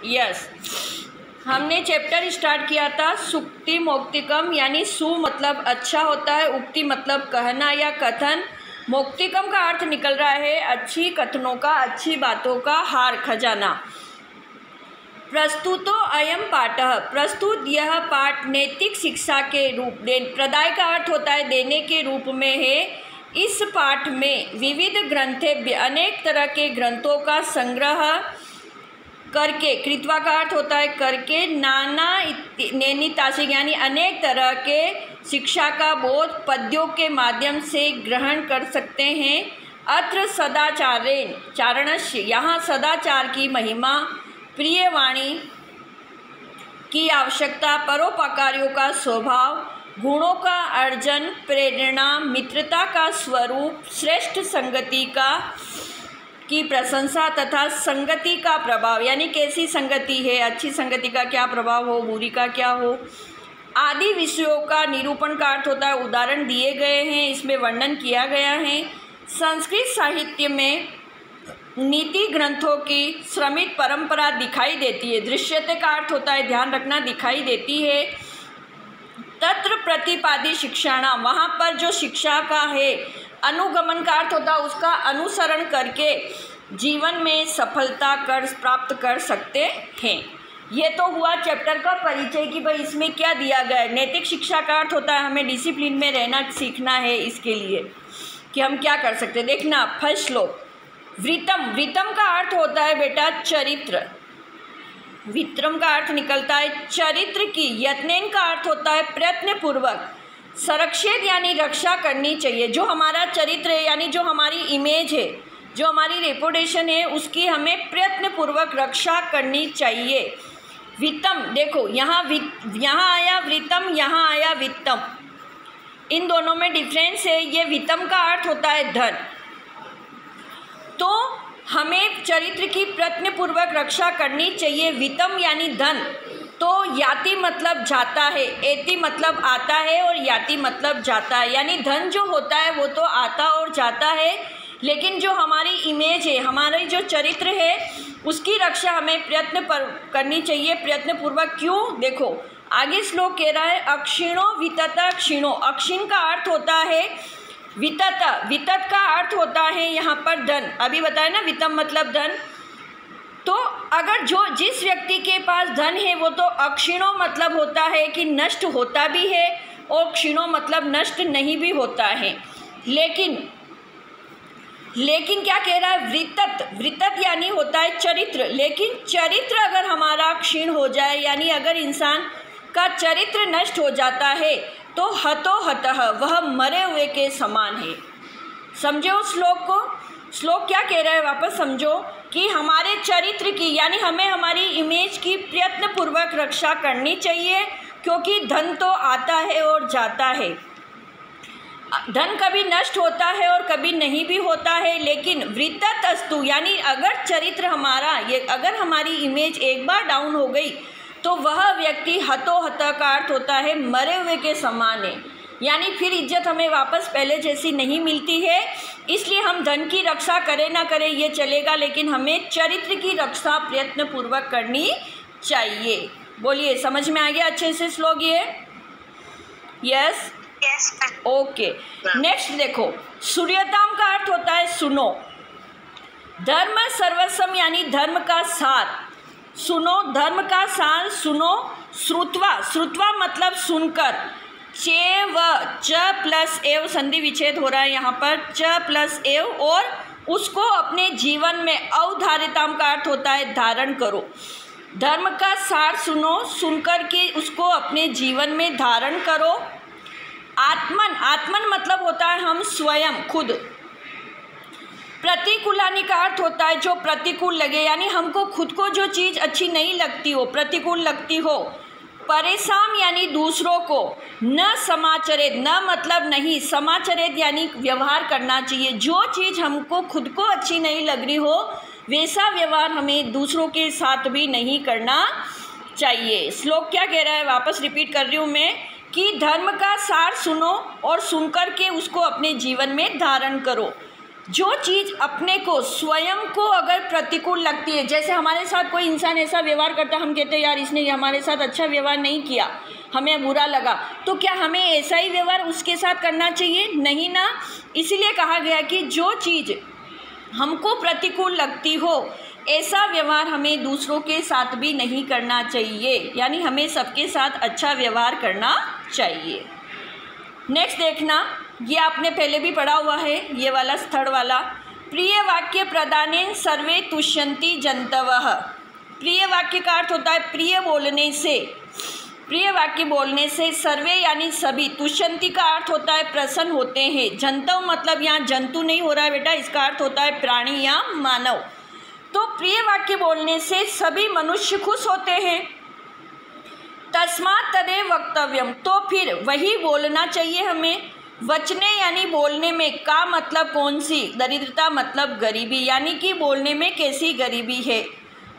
Yes, हमने chapter start किया था सुक्ति मौक्तिकम, यानी सु मतलब अच्छा होता है, उक्ति मतलब कहना या कथन, मौक्तिकम का अर्थ निकल रहा है अच्छी कथनों का, अच्छी बातों का हार, खजाना। प्रस्तुतो अयम पाठः, प्रस्तुत यह पाठ नैतिक शिक्षा के रूप प्रदाय का अर्थ होता है देने के रूप में है। इस पाठ में विविध ग्रंथेभ्य अनेक तरह के ग्रंथों का संग्रह करके, कृत्वा का अर्थ होता है करके, नाना नैनीतासिक यानी अनेक तरह के शिक्षा का बोध पद्यों के माध्यम से ग्रहण कर सकते हैं। अत्र सदाचारेण चारणस्य, यहाँ सदाचार की महिमा, प्रिय वाणी की आवश्यकता, परोपकारियों का स्वभाव, गुणों का अर्जन, प्रेरणा, मित्रता का स्वरूप, श्रेष्ठ संगति की प्रशंसा तथा संगति का प्रभाव, यानी कैसी संगति है, अच्छी संगति का क्या प्रभाव हो, बुरी का क्या हो, आदि विषयों का निरूपण का अर्थ होता है उदाहरण दिए गए हैं, इसमें वर्णन किया गया है। संस्कृत साहित्य में नीति ग्रंथों की श्रमित परंपरा दिखाई देती है। दृश्यते का अर्थ होता है ध्यान रखना, दिखाई देती है। तत्र प्रतिपादी शिक्षाणाम, वहाँ पर जो शिक्षा का है, अनुगमन का अर्थ होता है उसका अनुसरण करके जीवन में सफलता प्राप्त कर सकते हैं। ये तो हुआ चैप्टर का परिचय कि भाई इसमें क्या दिया गया है। नैतिक शिक्षा का अर्थ होता है हमें डिसिप्लिन में रहना सीखना है, इसके लिए कि हम क्या कर सकते हैं। देखना फर्स्ट श्लोक, वृतम, वृतम का अर्थ होता है बेटा चरित्र, वित्रम का अर्थ निकलता है चरित्र की, यत्नेन का अर्थ होता है प्रयत्न पूर्वक, संरक्षित यानी रक्षा करनी चाहिए। जो हमारा चरित्र है यानी जो हमारी इमेज है, जो हमारी रेपुटेशन है, उसकी हमें प्रयत्न पूर्वक रक्षा करनी चाहिए। वित्तम, देखो यहाँ आया वृतम, यहाँ आया वित्तम, इन दोनों में डिफरेंस है। ये वित्तम का अर्थ होता है धन, तो हमें चरित्र की प्रयत्नपूर्वक रक्षा करनी चाहिए। वित्तम यानी धन, तो याति मतलब जाता है, एति मतलब आता है और याति मतलब जाता है, यानी धन जो होता है वो तो आता और जाता है, लेकिन जो हमारी इमेज है, हमारी जो चरित्र है, उसकी रक्षा हमें करनी चाहिए प्रयत्नपूर्वक। क्यों, देखो आगे श्लोक कह रहा है अक्षिणो वितत क्षीणो, अक्षिण का अर्थ होता है वितत, वितत का अर्थ होता है यहाँ पर धन, अभी बताया ना वित्तम मतलब धन। तो अगर जिस व्यक्ति के पास धन है वो तो अक्षीणो मतलब होता है कि नष्ट होता भी है और क्षीणो मतलब नष्ट नहीं भी होता है। लेकिन क्या कह रहा है, वृतत, वृतत यानी होता है चरित्र, लेकिन चरित्र अगर हमारा क्षीण हो जाए, यानी अगर इंसान का चरित्र नष्ट हो जाता है तो हतो हतः, वह मरे हुए के समान है। समझो श्लोक को, श्लोक क्या कह रहा है वापस समझो कि हमारे चरित्र की यानी हमें हमारी इमेज की प्रयत्नपूर्वक रक्षा करनी चाहिए, क्योंकि धन तो आता है और जाता है, धन कभी नष्ट होता है और कभी नहीं भी होता है। लेकिन वृत्तत अस्तु, यानी अगर चरित्र हमारा अगर हमारी इमेज एक बार डाउन हो गई तो वह व्यक्ति हतो हत का अर्थ होता है मरे हुए के समान है, यानी फिर इज्जत हमें वापस पहले जैसी नहीं मिलती है। इसलिए हम धन की रक्षा करें ना करें ये चलेगा, लेकिन हमें चरित्र की रक्षा प्रयत्नपूर्वक करनी चाहिए। बोलिए समझ में आ गया अच्छे से श्लोक ये? Yes, okay. नेक्स्ट देखो, सूर्यताम का अर्थ होता है सुनो, धर्म सर्वस्वम यानी धर्म का सार, सुनो, धर्म का सार सुनो। श्रुत्वा, श्रुत्वा मतलब सुनकर, चेव, च प्लस एव संधि विच्छेद हो रहा है यहाँ पर, च प्लस एव, और उसको अपने जीवन में, अवधारिताम का अर्थ होता है धारण करो। धर्म का सार सुनो, सुनकर के उसको अपने जीवन में धारण करो। आत्मन, आत्मन मतलब होता है हम स्वयं, खुद। प्रतिकूलानि का अर्थ होता है जो प्रतिकूल लगे, यानी हमको खुद को जो चीज़ अच्छी नहीं लगती हो, प्रतिकूल लगती हो। परेशान यानी दूसरों को, न समाचरित, न मतलब नहीं, समाचरित यानी व्यवहार करना चाहिए। जो चीज़ हमको खुद को अच्छी नहीं लग रही हो वैसा व्यवहार हमें दूसरों के साथ भी नहीं करना चाहिए। श्लोक क्या कह रहा है वापस रिपीट कर रही हूँ मैं, कि धर्म का सार सुनो और सुनकर के उसको अपने जीवन में धारण करो। जो चीज़ अपने को स्वयं को अगर प्रतिकूल लगती है, जैसे हमारे साथ कोई इंसान ऐसा व्यवहार करता है, हम कहते हैं यार इसने हमारे साथ अच्छा व्यवहार नहीं किया, हमें बुरा लगा, तो क्या हमें ऐसा ही व्यवहार उसके साथ करना चाहिए? नहीं ना। इसीलिए कहा गया कि जो चीज़ हमको प्रतिकूल लगती हो ऐसा व्यवहार हमें दूसरों के साथ भी नहीं करना चाहिए, यानी हमें सबके साथ अच्छा व्यवहार करना चाहिए। नेक्स्ट देखना, ये आपने पहले भी पढ़ा हुआ है, ये वाला थर्ड वाला, प्रिय वाक्य प्रदानेन सर्वे तुष्यन्ति जन्तवः। प्रिय वाक्य का अर्थ होता है प्रिय बोलने से, प्रिय वाक्य बोलने से सर्वे यानी सभी, तुष्यन्ति का अर्थ होता है प्रसन्न होते हैं, जंतव मतलब यहाँ जंतु नहीं हो रहा है बेटा, इसका अर्थ होता है प्राणी या मानव। तो प्रिय वाक्य बोलने से सभी मनुष्य खुश होते हैं। तस्मात् तदेव वक्तव्यम, तो फिर वही बोलना चाहिए हमें। वचने यानी बोलने में, का मतलब कौन सी, दरिद्रता मतलब गरीबी, यानी कि बोलने में कैसी गरीबी है।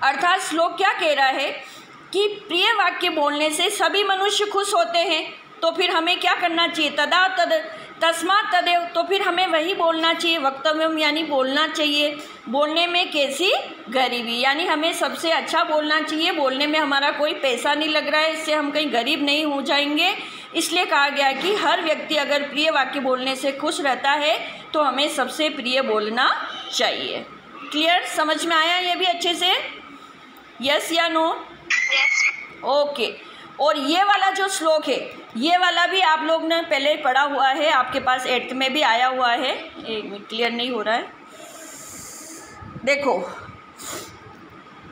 अर्थात श्लोक क्या कह रहा है कि प्रिय वाक्य बोलने से सभी मनुष्य खुश होते हैं, तो फिर हमें क्या करना चाहिए, तदा तद तस्मात् तदेव, तो फिर हमें वही बोलना चाहिए। वक्तव्यम यानी बोलना चाहिए, बोलने में कैसी गरीबी, यानी हमें सबसे अच्छा बोलना चाहिए, बोलने में हमारा कोई पैसा नहीं लग रहा है, इससे हम कहीं गरीब नहीं हो जाएंगे। इसलिए कहा गया कि हर व्यक्ति अगर प्रिय वाक्य बोलने से खुश रहता है तो हमें सबसे प्रिय बोलना चाहिए। क्लियर, समझ में आया ये भी अच्छे से? यस या नो? ओके। और ये वाला जो श्लोक है, ये वाला भी आप लोग ने पहले पढ़ा हुआ है, आपके पास 8th में भी आया हुआ है। एक मिनट, क्लियर नहीं हो रहा है, देखो,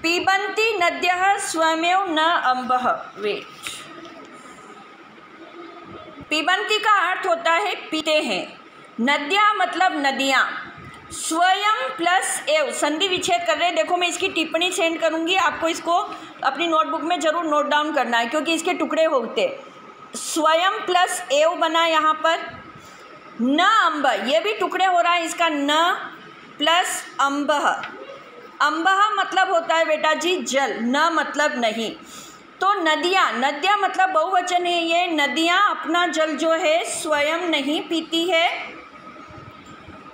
पिबन्ति नद्यः स्वयमेव न अम्बः। वेट, पिबन्ति का अर्थ होता है पीते हैं, नद्या मतलब नदियाँ, स्वयं प्लस एव संधि विच्छेद कर रहे हैं। देखो मैं इसकी टिप्पणी सेंड करूँगी, आपको इसको अपनी नोटबुक में ज़रूर नोट डाउन करना है क्योंकि इसके टुकड़े होते। स्वयं प्लस एव बना यहाँ पर, न अम्ब, ये भी टुकड़े हो रहा है इसका, न प्लस अम्बः। अम्बः मतलब होता है बेटा जी जल, न मतलब नहीं। तो नदियाँ, नदियाँ मतलब बहुवचन है, ये नदियाँ अपना जल जो है स्वयं नहीं पीती है।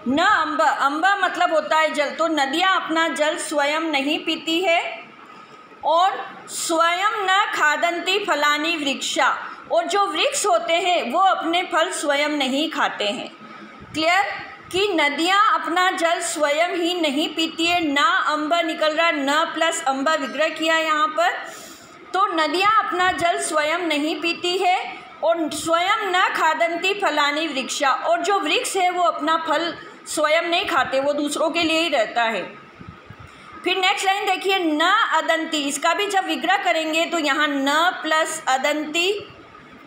न अम्ब, अम्ब मतलब होता है जल, तो नदियाँ अपना जल स्वयं नहीं पीती है। और स्वयं न खादन्ति फलानि वृक्षा, और जो वृक्ष होते हैं वो अपने फल स्वयं नहीं खाते हैं। क्लियर, कि नदियाँ अपना जल स्वयं ही नहीं पीती है। ना अम्ब निकल रहा, न प्लस अम्ब विग्रह किया यहाँ पर, तो नदियाँ अपना जल स्वयं नहीं पीती है। और स्वयं न खादन्ति फलानि वृक्षा, और जो वृक्ष है वो अपना फल स्वयं नहीं खाते, वो दूसरों के लिए ही रहता है। फिर नेक्स्ट लाइन देखिए, न अदंती, इसका भी जब विग्रह करेंगे तो यहाँ न प्लस अदंती,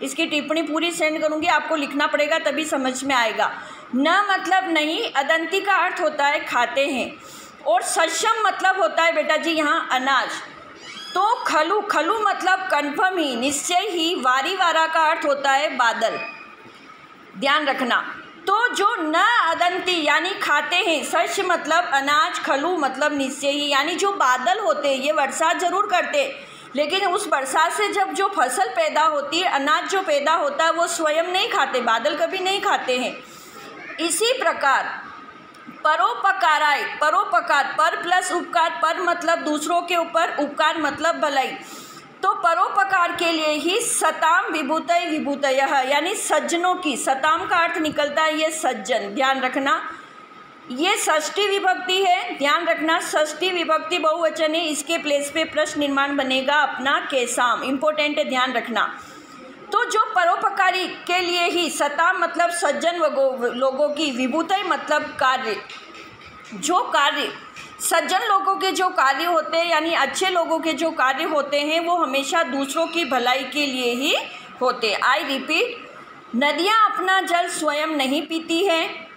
इसकी टिप्पणी पूरी सेंड करूँगी, आपको लिखना पड़ेगा तभी समझ में आएगा। न मतलब नहीं, अदंती का अर्थ होता है खाते हैं। और सशम मतलब होता है बेटा जी यहाँ अनाज। तो खलु, खलु मतलब कन्फर्म ही, निश्चय ही। वारी वारा का अर्थ होता है बादल, ध्यान रखना। तो जो न अदंती यानी खाते हैं, सच मतलब अनाज, खलु मतलब निश्चय ही, यानी जो बादल होते हैं ये बरसात जरूर करते, लेकिन उस बरसात से जब जो फसल पैदा होती है, अनाज जो पैदा होता है वो स्वयं नहीं खाते, बादल कभी नहीं खाते हैं। इसी प्रकार परोपकाराय, परोपकार, पर प्लस उपकार, पर मतलब दूसरों के ऊपर, उपकार मतलब भलाई, तो परोपकार के लिए ही सताम विभूतय विभूतयः, यानी सज्जनों की, सताम का अर्थ निकलता है ये सज्जन, ध्यान रखना। ये षष्ठी विभक्ति है, ध्यान रखना, षष्ठी विभक्ति बहुवचन है, इसके प्लेस पे प्रश्न निर्माण बनेगा अपना केसाम, इम्पोर्टेंट है, ध्यान रखना। तो जो परोपकारी के लिए ही, सताम मतलब सज्जन लोगों की, विभूतय मतलब कार्य, जो कार्य सज्जन लोगों के जो कार्य होते हैं, यानी अच्छे लोगों के जो कार्य होते हैं वो हमेशा दूसरों की भलाई के लिए ही होते। आई रिपीट, नदियाँ अपना जल स्वयं नहीं पीती हैं,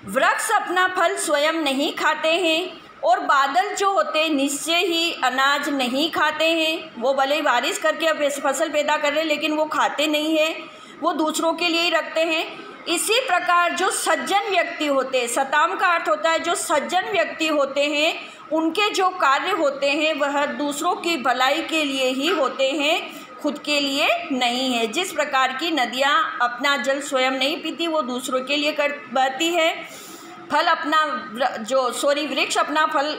वृक्ष अपना फल स्वयं नहीं खाते हैं, और बादल जो होते हैं निश्चय ही अनाज नहीं खाते हैं। वो भले बारिश करके अब फसल पैदा कर रहे हैं लेकिन वो खाते नहीं हैं, वो दूसरों के लिए ही रखते हैं। इसी प्रकार जो सज्जन व्यक्ति होते हैं, सताम का अर्थ होता है जो सज्जन व्यक्ति होते हैं, उनके जो कार्य होते हैं वह दूसरों की भलाई के लिए ही होते हैं, खुद के लिए नहीं है। जिस प्रकार की नदियाँ अपना जल स्वयं नहीं पीती, वो दूसरों के लिए बहती है। फल अपना वृक्ष अपना फल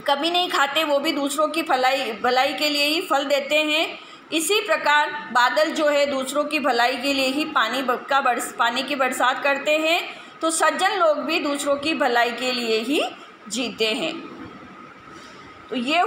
कभी नहीं खाते, वो भी दूसरों की भलाई के लिए ही फल देते हैं। इसी प्रकार बादल जो है दूसरों की भलाई के लिए ही पानी की बरसात करते हैं। तो सज्जन लोग भी दूसरों की भलाई के लिए ही जीते हैं। तो ये